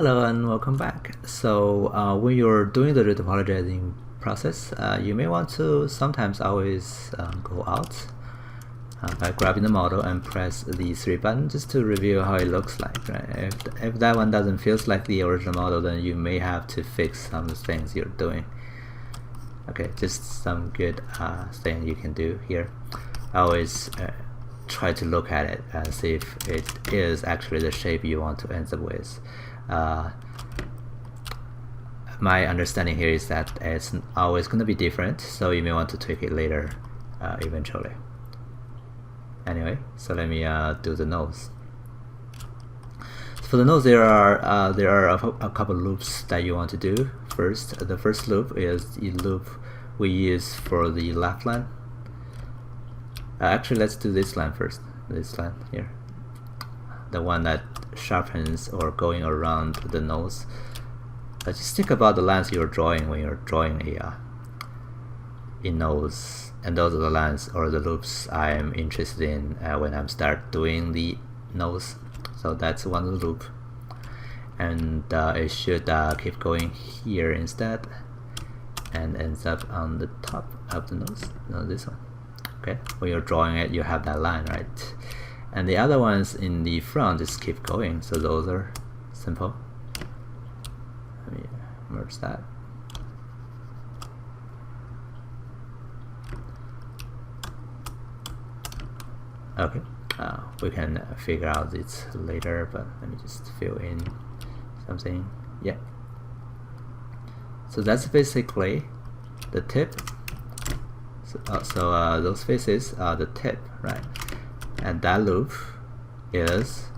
Hello and welcome back. So when you're doing the retopologizing process, you may want to sometimes always go out by grabbing the model and press the 3 button just to review how it looks like. Right? If that one doesn't feel like the original model, then you may have to fix some things you're doing. Okay, just some good thing you can do here. Always try to look at it and see if it is actually the shape you want to end up with. My understanding here is that it's always going to be different, so you may want to tweak it later eventually. Anyway, so let me do the nose. For the nose, there are a couple loops that you want to do. First, the first loop is the loop we use for the left line. Actually, let's do this line first. This line here, the one that sharpens or going around the nose. Just think about the lines you're drawing when you're drawing a nose, and those are the lines or the loops I'm interested in when I'm start doing the nose. So that's one loop, and it should keep going here instead, and ends up on the top of the nose. No, this one. Okay, when you're drawing it, you have that line, right? And the other ones in the front just keep going, so those are simple. Let me merge that. Okay, we can figure out this later, but let me just fill in something. Yeah. So that's basically the tip. So those faces are the tip, right? And that loop is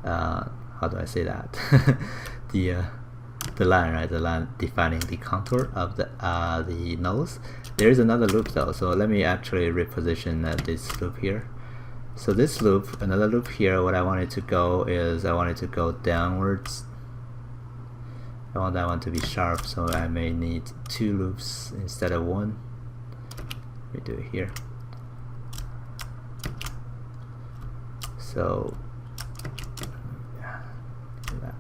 how do I say that? the line, right? The line defining the contour of the nose. There is another loop though, so let me actually reposition this loop here. So this loop, another loop here, what I wanted to go is I wanted to go downwards. I want that one to be sharp, so I may need 2 loops instead of 1. Let me do it here. So yeah, do that.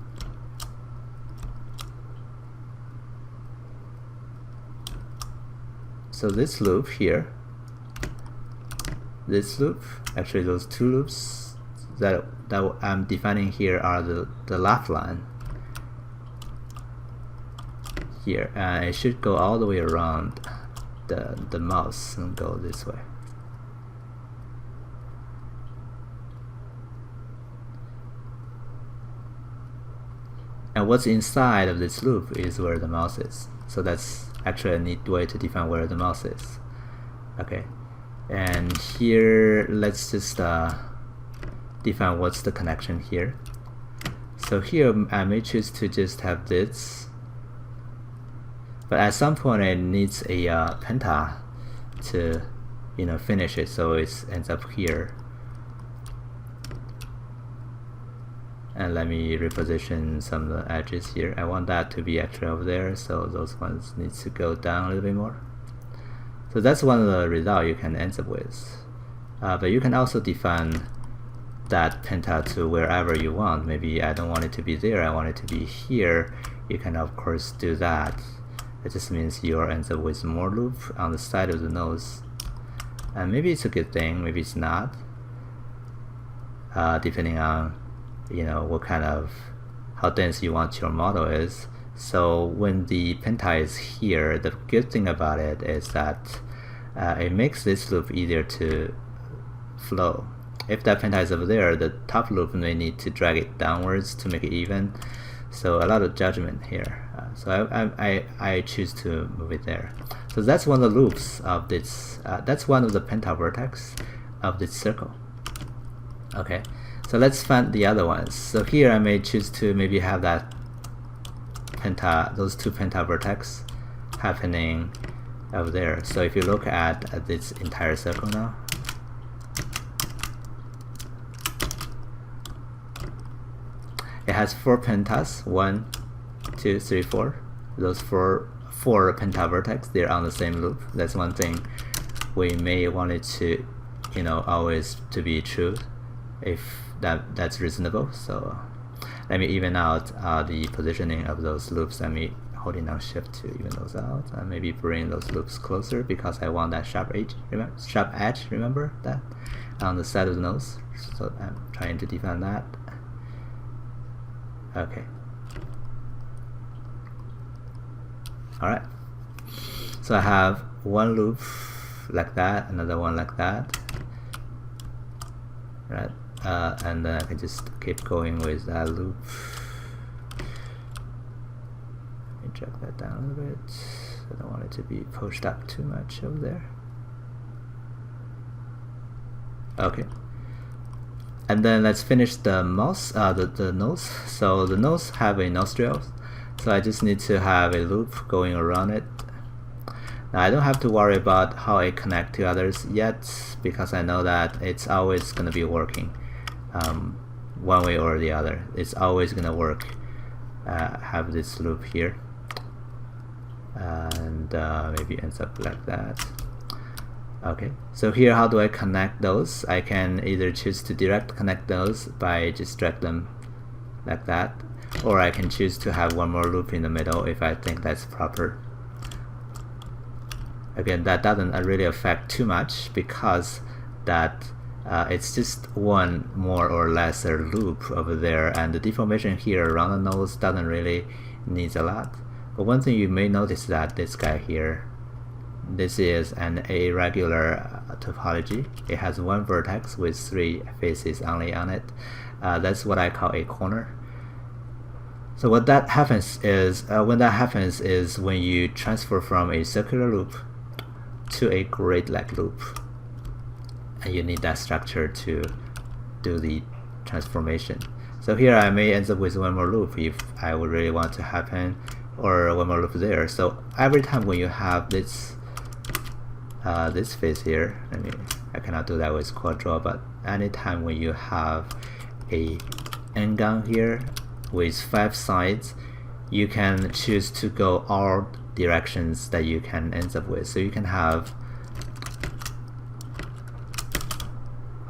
So this loop here, this loop, actually those 2 loops that I'm defining here are the left line here, and it should go all the way around the mouse and go this way. And what's inside of this loop is where the mouse is. So that's actually a neat way to define where the mouse is. Okay, and here let's just define what's the connection here. So here I may choose to just have this, but at some point it needs a penta to finish it, so it ends up here. And let me reposition some of the edges here. I want that to be actually over there, so those ones need to go down a little bit more. So that's one of the results you can end up with. But you can also define that penta to wherever you want. Maybe I don't want it to be there, I want it to be here. You can of course do that. It just means you end up with more loop on the side of the nose. And maybe it's a good thing, maybe it's not. Depending on what kind of how dense you want your model is. So when the penta is here, the good thing about it is that it makes this loop easier to flow. If that penta is over there, the top loop may need to drag it downwards to make it even. So a lot of judgment here. So I choose to move it there. So that's one of the loops of this. That's one of the penta vertex of this circle. Okay. So let's find the other ones. So here I may choose to maybe have that penta, those 2 penta vertex happening over there. So if you look at this entire circle now, it has 4 pentas, 1, 2, 3, 4. Those four penta vertex, they're on the same loop. That's one thing we may want it to, always to be true, if that's reasonable. So let me even out the positioning of those loops. Let me holding down shift to even those out, and maybe bring those loops closer because I want that sharp edge. Remember that on the side of the nose. So I'm trying to define that. Okay. All right. So I have one loop like that, another one like that, right? And then I can just keep going with that loop. Let me drag that down a little bit. I don't want it to be pushed up too much over there. Okay. And then let's finish the mouse, the nose. So the nose have a nostril. So I just need to have a loop going around it. Now I don't have to worry about how it connects to others yet, because I know that it's always going to be working one way or the other. It's always going to work. Have this loop here, and maybe ends up like that. Okay, so here how do I connect those? I can either choose to direct connect those by just drag them like that, or I can choose to have one more loop in the middle if I think that's proper. Again, that doesn't really affect too much because that it's just one more or lesser loop over there, and the deformation here around the nose doesn't really need a lot. But one thing you may notice that this guy here, this is an irregular topology. It has one vertex with 3 faces only on it. That's what I call a corner. So what that happens is, when you transfer from a circular loop to a grid-like loop, and you need that structure to do the transformation. So here I may end up with one more loop if I would really want to happen, or one more loop there. So every time when you have this this face here, I cannot do that with quad draw, but anytime when you have a n-gon here with 5 sides, you can choose to go all directions that you can end up with. So you can have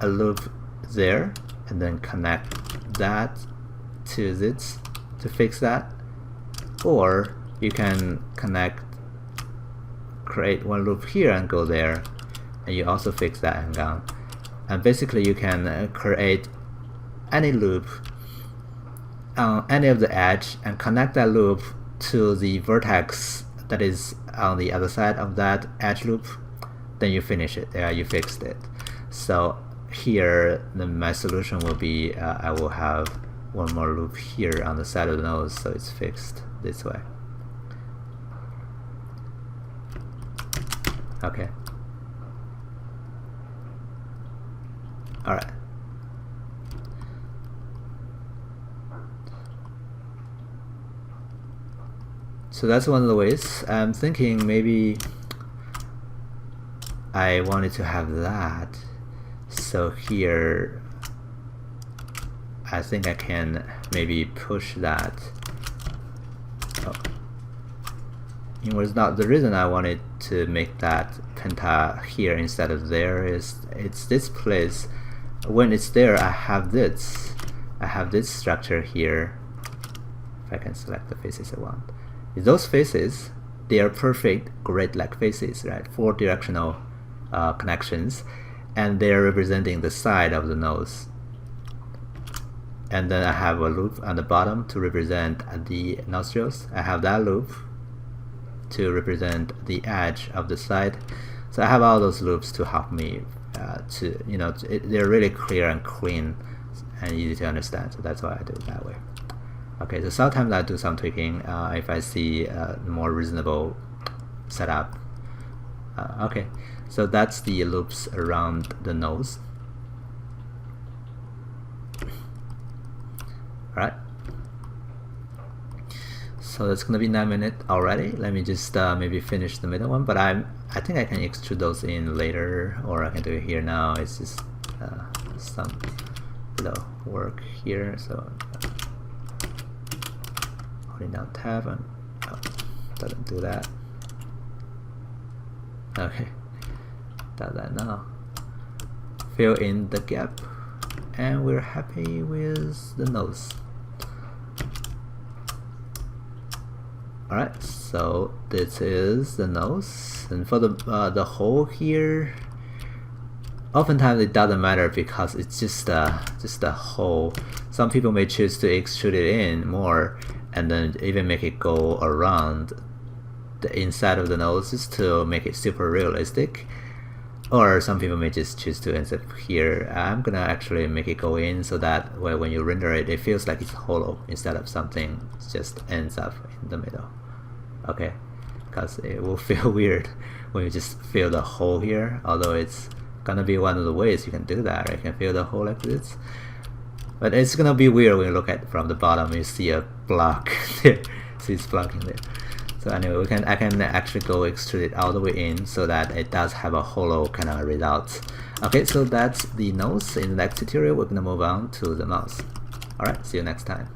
a loop there and then connect that to this to fix that, or you can create one loop here and go there, and you also fix that n-gon. And basically you can create any loop on any of the edge and connect that loop to the vertex that is on the other side of that edge loop. Then you finish it. You fixed it. So here my solution will be I will have one more loop here on the side of the nose, so it's fixed this way. Okay. Alright. So that's one of the ways. I'm thinking maybe I wanted to have that. So here I think I can maybe push that. Oh. It was not the reason I wanted to make that penta here instead of there. It's this place. When it's there, I have this structure here. If I can select the faces I want, those faces, they are perfect grid-like faces, right? 4 directional connections, and they're representing the side of the nose. And then I have a loop on the bottom to represent the nostrils. I have that loop to represent the edge of the side. So I have all those loops to help me they're really clear and clean and easy to understand. So that's why I do it that way. Okay, so sometimes I do some tweaking if I see a more reasonable setup. Okay, so that's the loops around the nose. Alright. So that's gonna be 9 minutes already. Let me just maybe finish the middle one, but I think I can extrude those in later, or I can do it here now. It's just some work here. So holding down tab and doesn't do that. Okay, does that now. Fill in the gap, and we're happy with the nose. Alright, so this is the nose, and for the hole here, oftentimes it doesn't matter because it's just a hole. Some people may choose to extrude it in more and then even make it go around the inside of the nose just to make it super realistic. Or some people may just choose to insert here. I'm gonna actually make it go in so that way when you render it, it feels like it's hollow instead of something just ends up in the middle. Okay, because it will feel weird when you just fill the hole here, although it's gonna be one of the ways you can do that. You can fill the hole like this. But it's gonna be weird when you look at it from the bottom, you see a block there. See it's blocking there. So anyway, I can actually go extrude it all the way in so that it does have a hollow kind of result. Okay, so that's the nose. In the next tutorial, we're gonna move on to the mouth. Alright, see you next time.